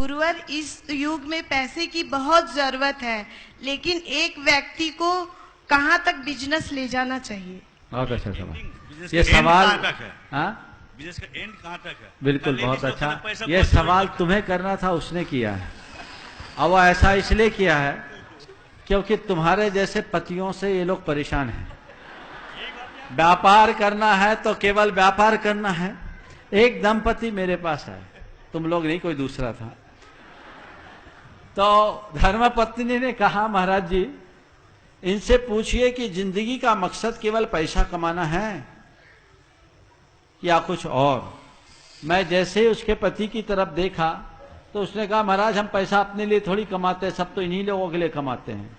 गुरुवर, इस युग में पैसे की बहुत जरूरत है, लेकिन एक व्यक्ति को कहाँ तक बिजनेस ले जाना चाहिए? बहुत अच्छा सवाल। ये सवाल बिजनेस का एंड कहाँ तक है? बिल्कुल बहुत अच्छा। ये सवाल तुम्हें करना था, उसने किया है। अब वो ऐसा इसलिए किया है क्योंकि तुम्हारे जैसे पतियों से ये लोग परेशान हैं। व्यापार करना है तो केवल व्यापार करना है। एक दंपति मेरे पास है, तुम लोग नहीं, कोई दूसरा था। तो धर्मपत्नी ने कहा, महाराज जी इनसे पूछिए कि जिंदगी का मकसद केवल पैसा कमाना है या कुछ और। मैं जैसे ही उसके पति की तरफ देखा तो उसने कहा, महाराज हम पैसा अपने लिए थोड़ी कमाते हैं, सब तो इन्हीं लोगों के लिए कमाते हैं।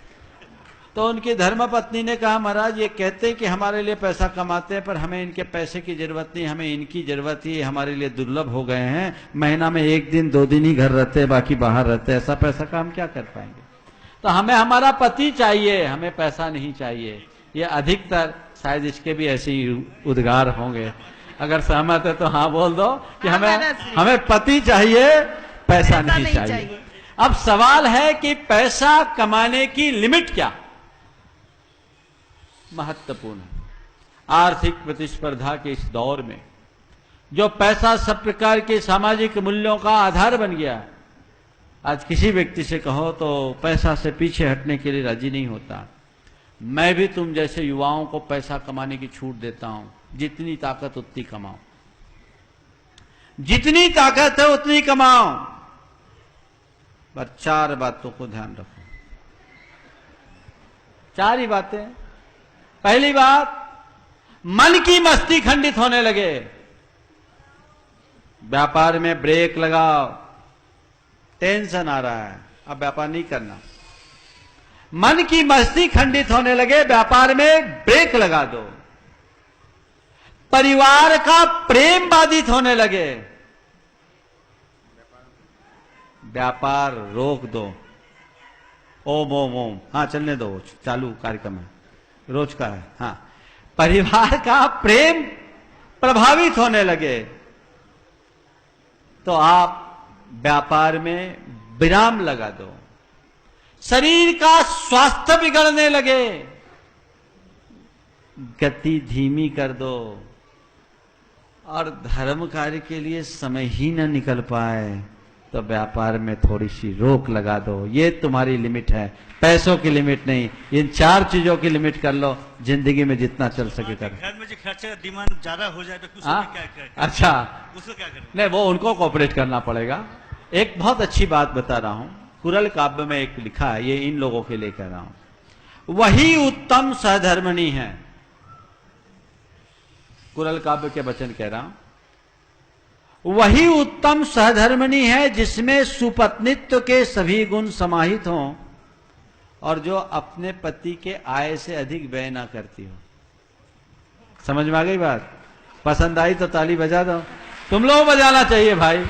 तो उनकी धर्मपत्नी ने कहा, महाराज ये कहते हैं कि हमारे लिए पैसा कमाते हैं, पर हमें इनके पैसे की जरूरत नहीं, हमें इनकी जरूरत ही, हमारे लिए दुर्लभ हो गए हैं। महीना में 1 दिन 2 दिन ही घर रहते हैं, बाकी बाहर रहते हैं। ऐसा पैसा का हम क्या कर पाएंगे? तो हमें हमारा पति चाहिए, हमें पैसा नहीं चाहिए। ये अधिकतर शायद इसके भी ऐसे ही उद्गार होंगे। अगर सहमत है तो हाँ बोल दो कि हमें पति चाहिए, पैसा नहीं चाहिए। अब सवाल है कि पैसा कमाने की लिमिट क्या? महत्वपूर्ण है। आर्थिक प्रतिस्पर्धा के इस दौर में जो पैसा सब प्रकार के सामाजिक मूल्यों का आधार बन गया है, आज किसी व्यक्ति से कहो तो पैसा से पीछे हटने के लिए राजी नहीं होता। मैं भी तुम जैसे युवाओं को पैसा कमाने की छूट देता हूं। जितनी ताकत उतनी कमाओ, जितनी ताकत है उतनी कमाओ, पर 4 बातों को ध्यान रखो। 4 ही बातें। पहली बात, मन की मस्ती खंडित होने लगे। व्यापार में ब्रेक लगाओ। टेंशन आ रहा है, अब व्यापार नहीं करना। मन की मस्ती खंडित होने लगे, व्यापार में ब्रेक लगा दो। परिवार का प्रेम बाधित होने लगे, व्यापार रोक दो। ओम ओम ओम, हाँ चलने दो, चालू कार्यक्रम है, रोज का है। हाँ, परिवार का प्रेम प्रभावित होने लगे तो आप व्यापार में विराम लगा दो। शरीर का स्वास्थ्य बिगड़ने लगे, गति धीमी कर दो। और धर्म कार्य के लिए समय ही न निकल पाए तो व्यापार में थोड़ी सी रोक लगा दो। ये तुम्हारी लिमिट है, पैसों की लिमिट नहीं। इन 4 चीजों की लिमिट कर लो, जिंदगी में जितना चल सके कर। घर में जो खर्चा डिमांड ज्यादा हो जाए तो उसको क्या करें? अच्छा, उसको क्या करें? नहीं, वो उनको कोऑपरेट करना पड़ेगा। एक बहुत अच्छी बात बता रहा हूं, कुरल काव्य में एक लिखा है, ये इन लोगों के लिए कह रहा हूं। वही उत्तम सहधर्मिणी है। कुरल काव्य के वचन कह रहा हूं। वही उत्तम सहधर्मिणी है जिसमें सुपत्नित्व के सभी गुण समाहित हों और जो अपने पति के आय से अधिक व्यय ना करती हो। समझ में आ गई बात? पसंद आई तो ताली बजा दो। तुम लोग बजाना चाहिए भाई।